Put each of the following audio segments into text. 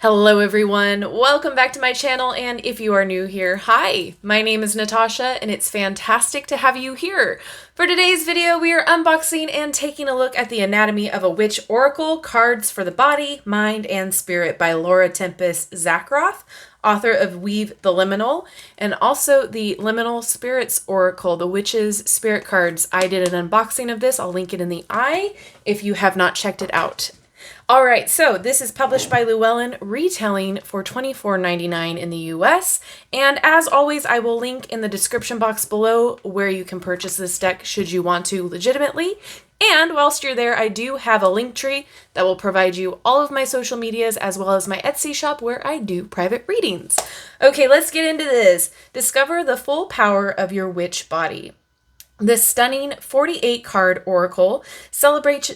Hello everyone, welcome back to my channel, and if you are new here, hi! My name is Natasha and it's fantastic to have you here. For today's video, we are unboxing and taking a look at the Anatomy of a Witch Oracle, Cards for the Body, Mind, and Spirit by Laura Tempest Zakroff, author of Weave the Liminal, and also the Liminal Spirits Oracle, the Witch's Spirit Cards. I did an unboxing of this, I'll link it in the eye if you have not checked it out. All right, so this is published by Llewellyn, retailing for $24.99 in the US. And as always, I will link in the description box below where you can purchase this deck should you want to legitimately. And whilst you're there, I do have a link tree that will provide you all of my social medias as well as my Etsy shop where I do private readings. Okay, let's get into this. Discover the full power of your witch body. This stunning 48-card oracle celebrates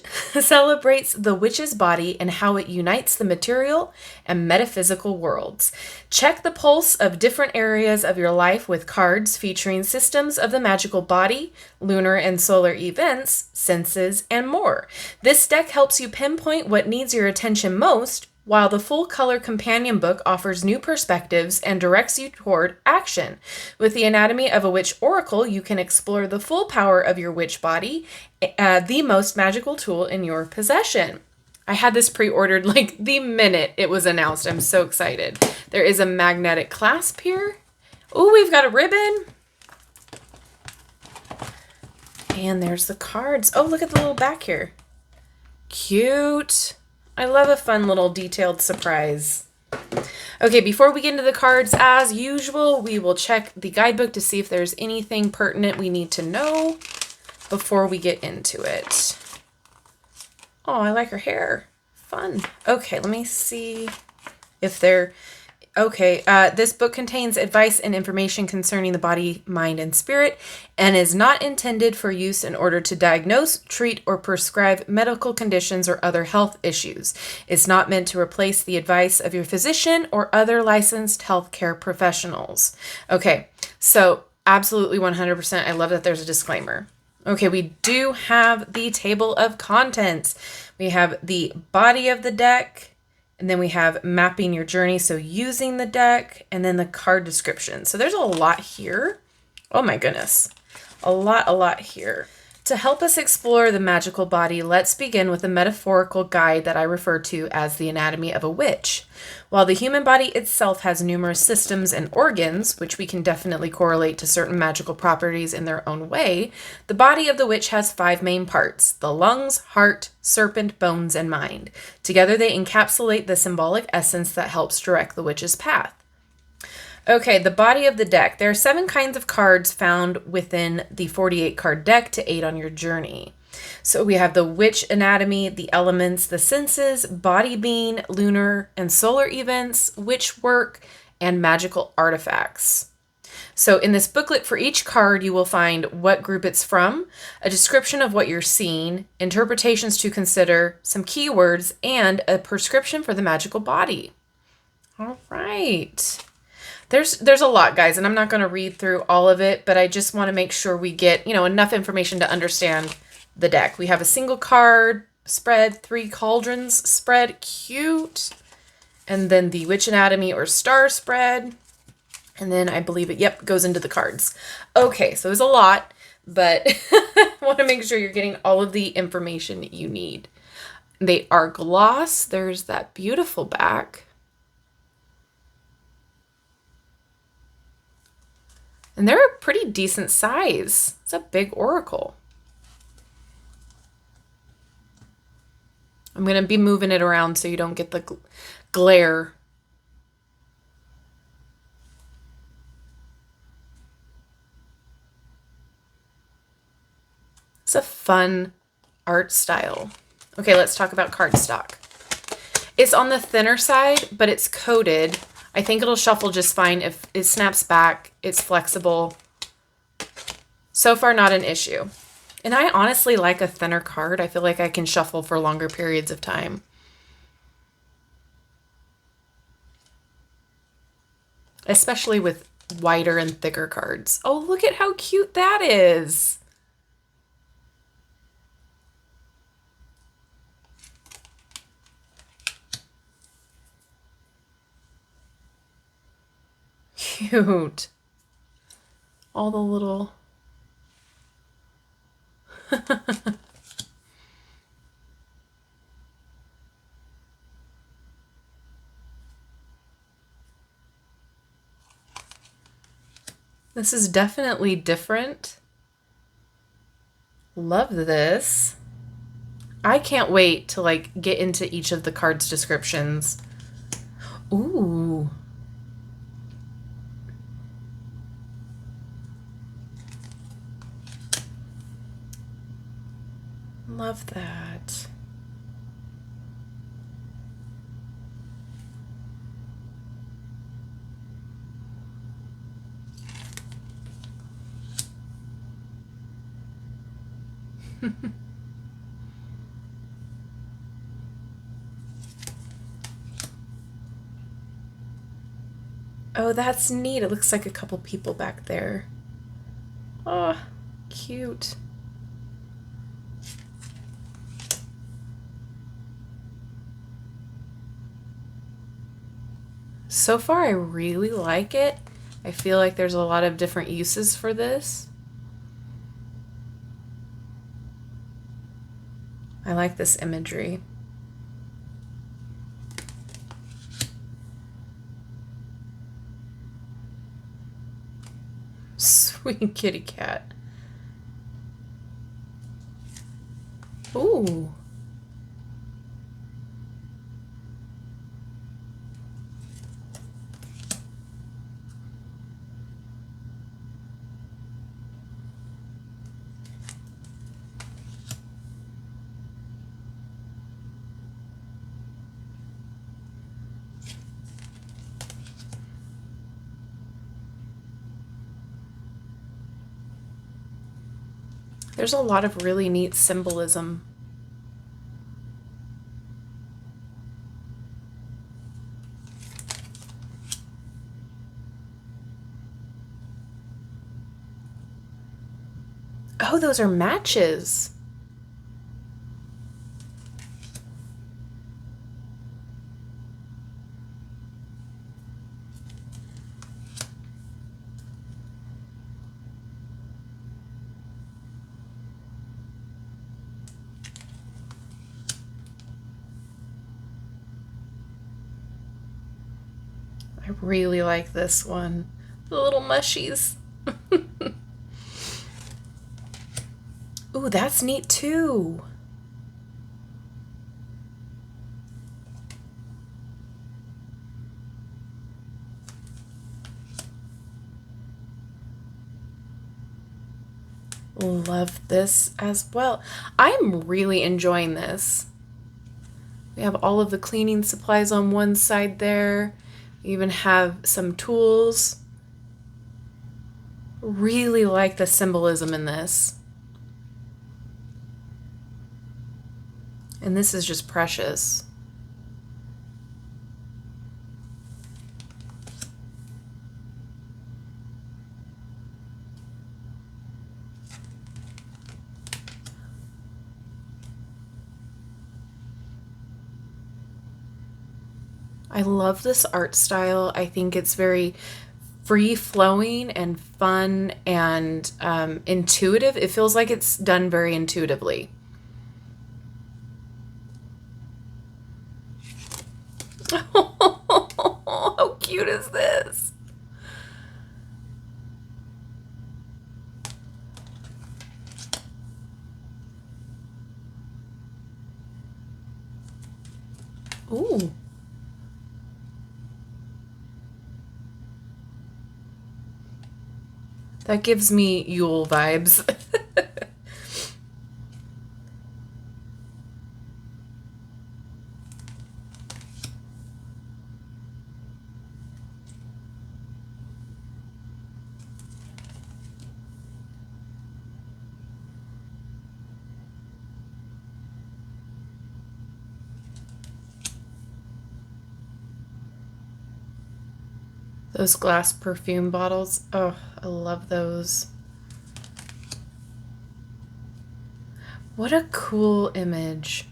the witch's body and how it unites the material and metaphysical worlds. Check the pulse of different areas of your life with cards featuring systems of the magical body, lunar and solar events, senses, and more. This deck helps you pinpoint what needs your attention most, while the full-color companion book offers new perspectives and directs you toward action. With the Anatomy of a Witch Oracle, you can explore the full power of your witch body, the most magical tool in your possession. I had this pre-ordered like the minute it was announced. I'm so excited. There is a magnetic clasp here. Oh, we've got a ribbon. And there's the cards. Oh, look at the little back here. Cute. I love a fun little detailed surprise. Okay, before we get into the cards, as usual, we will check the guidebook to see if there's anything pertinent we need to know before we get into it. Oh, I like her hair. Fun. Okay, let me see if they're... Okay, this book contains advice and information concerning the body, mind, and spirit, and is not intended for use in order to diagnose, treat, or prescribe medical conditions or other health issues. It's not meant to replace the advice of your physician or other licensed healthcare professionals. Okay, so absolutely 100%. I love that there's a disclaimer. Okay, we do have the table of contents. We have the body of the deck, and then we have mapping your journey, so using the deck, and then the card description. So there's a lot here. Oh my goodness. A lot here. To help us explore the magical body, let's begin with a metaphorical guide that I refer to as the Anatomy of a Witch. While the human body itself has numerous systems and organs, which we can definitely correlate to certain magical properties in their own way, the body of the witch has 5 main parts: the lungs, heart, serpent, bones, and mind. Together they encapsulate the symbolic essence that helps direct the witch's path. Okay, the body of the deck. There are 7 kinds of cards found within the 48-card deck to aid on your journey. So we have the witch anatomy, the elements, the senses, body being, lunar and solar events, witch work, and magical artifacts. So in this booklet for each card, you will find what group it's from, a description of what you're seeing, interpretations to consider, some keywords, and a prescription for the magical body. All right. There's a lot, guys, and I'm not going to read through all of it, but I just want to make sure we get, enough information to understand the deck. We have a single card spread, 3 cauldrons spread, cute. And then the witch anatomy or star spread. And then I believe it, goes into the cards. Okay, so there's a lot, but I want to make sure you're getting all of the information you need. They are gloss. There's that beautiful back. And they're a pretty decent size. It's a big oracle. I'm going to be moving it around so you don't get the glare. It's a fun art style. Okay, let's talk about cardstock. It's on the thinner side, but it's coated. I think it'll shuffle just fine if it snaps back. It's flexible. So far, not an issue. And I honestly like a thinner card. I feel like I can shuffle for longer periods of time. Especially with wider and thicker cards. Oh, look at how cute that is. cute. All the little... This is definitely different. Love this. I can't wait to like get into each of the cards' descriptions. Ooh. Love that. Oh, that's neat. It looks like a couple people back there. Oh, cute. So far, I really like it. I feel like there's a lot of different uses for this. I like this imagery. Sweet kitty cat. Ooh. There's a lot of really neat symbolism. Oh, those are matches. I really like this one. The little mushies. Ooh, that's neat too. Love this as well. I'm really enjoying this. We have all of the cleaning supplies on one side there. We even have some tools. Really like the symbolism in this. And this is just precious. I love this art style. I think it's very free-flowing and fun and intuitive. It feels like it's done very intuitively. How cute is this? Ooh. That gives me Yule vibes. Those glass perfume bottles. Oh, I love those. What a cool image.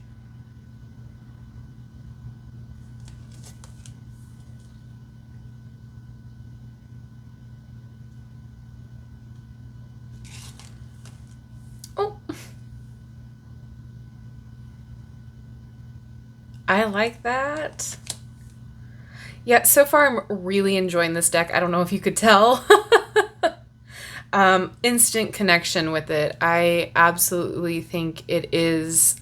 I like that. Yeah, so far I'm really enjoying this deck. I don't know if you could tell. Instant connection with it. I absolutely think it is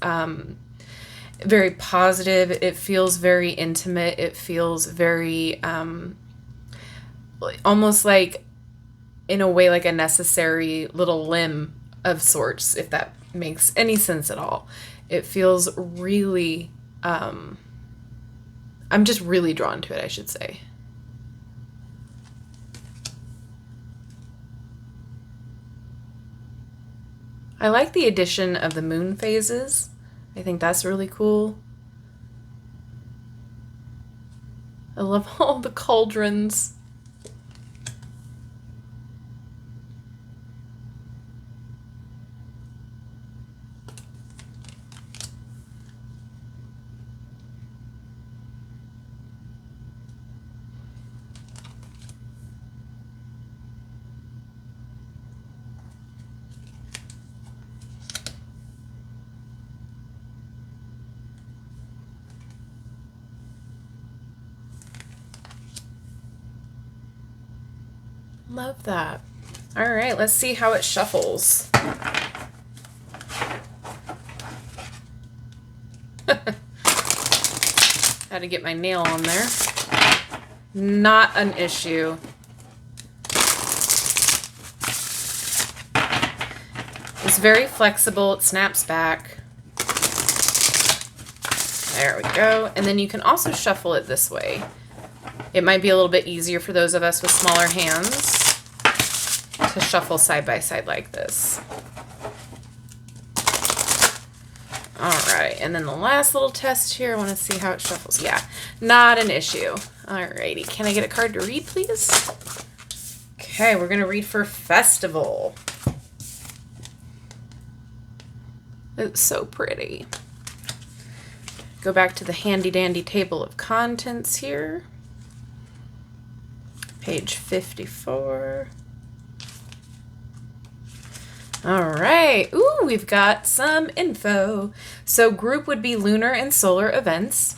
very positive. It feels very intimate. It feels very almost like, in a way, like a necessary little limb of sorts, if that makes any sense at all. It feels really, I'm just really drawn to it, I should say. I like the addition of the moon phases. I think that's really cool. I love all the cauldrons. Love that. All right, let's see how it shuffles. Had to get my nail on there. Not an issue. It's very flexible. It snaps back. There we go. And then you can also shuffle it this way. It might be a little bit easier for those of us with smaller hands to shuffle side by side like this. All right, and then the last little test here, I want to see how it shuffles. Yeah, not an issue. All righty, can I get a card to read, please? Okay, we're going to read for Festival. It's so pretty. Go back to the handy dandy table of contents here. Page 54. All right. Ooh, we've got some info. So group would be lunar and solar events.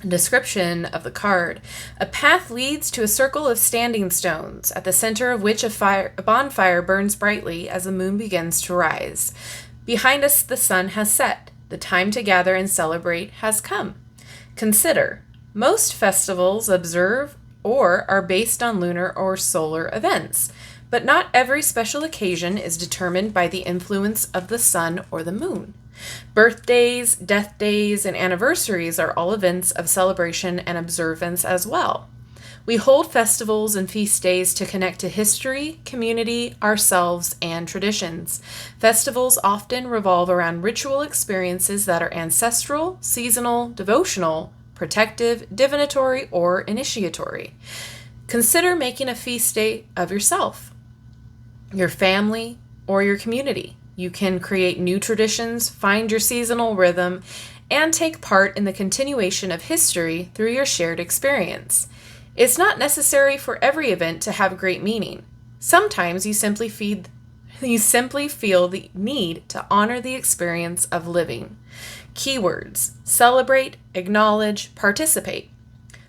Description of the card. A path leads to a circle of standing stones, at the center of which a bonfire burns brightly as the moon begins to rise. Behind us, the sun has set. The time to gather and celebrate has come. Consider, most festivals observe or are based on lunar or solar events, but not every special occasion is determined by the influence of the sun or the moon. Birthdays, death days, and anniversaries are all events of celebration and observance as well. We hold festivals and feast days to connect to history, community, ourselves, and traditions. Festivals often revolve around ritual experiences that are ancestral, seasonal, devotional, protective, divinatory, or initiatory. Consider making a feast day of yourself, your family, or your community. You can create new traditions, find your seasonal rhythm, and take part in the continuation of history through your shared experience. It's not necessary for every event to have great meaning. Sometimes you simply feel the need to honor the experience of living. Keywords: celebrate, acknowledge, participate.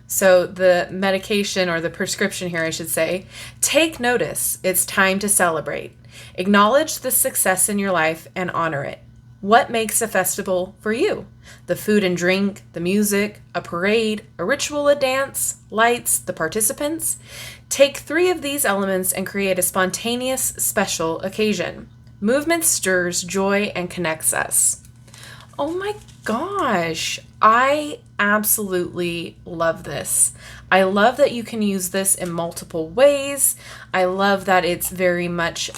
So the medication, or the prescription here, I should say, take notice. It's time to celebrate. Acknowledge the success in your life and honor it. What makes a festival for you? The food and drink, the music, a parade, a ritual, a dance, lights, the participants. Take 3 of these elements and create a spontaneous, special occasion. Movement stirs joy and connects us. Oh my gosh, I absolutely love this. I love that you can use this in multiple ways. I love that it's very much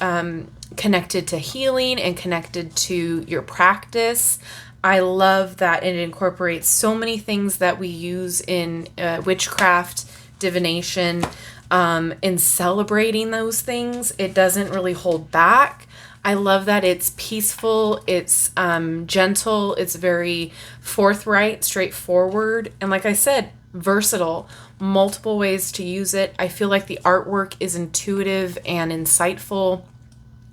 connected to healing and connected to your practice. I love that it incorporates so many things that we use in witchcraft, divination, in celebrating those things. It doesn't really hold back. I love that it's peaceful, it's gentle, it's very forthright, straightforward, and like I said, versatile, multiple ways to use it. I feel like the artwork is intuitive and insightful.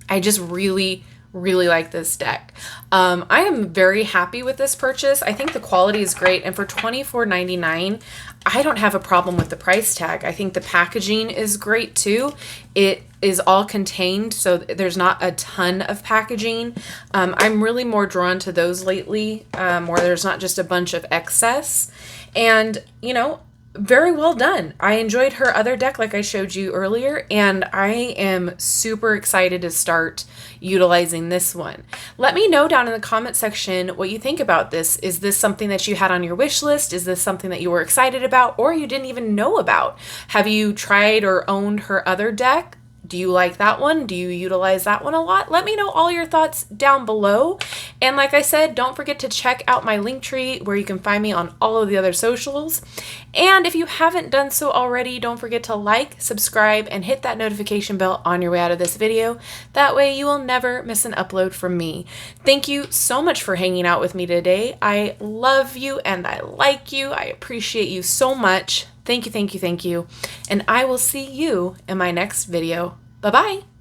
I just really, really like this deck. I am very happy with this purchase. I think the quality is great, and for $24.99, I don't have a problem with the price tag. I think the packaging is great too. It is all contained, so there's not a ton of packaging. I'm really more drawn to those lately, where there's not just a bunch of excess. And, you know, very well done. I enjoyed her other deck like I showed you earlier, and I am super excited to start utilizing this one. Let me know down in the comment section what you think about this. Is this something that you had on your wish list? Is this something that you were excited about or you didn't even know about? Have you tried or owned her other deck? Do you like that one? Do you utilize that one a lot? Let me know all your thoughts down below. And like I said, don't forget to check out my link tree where you can find me on all of the other socials. And if you haven't done so already, don't forget to like, subscribe, and hit that notification bell on your way out of this video. That way you will never miss an upload from me. Thank you so much for hanging out with me today. I love you and I like you. I appreciate you so much. Thank you, thank you, thank you. And I will see you in my next video. Bye-bye.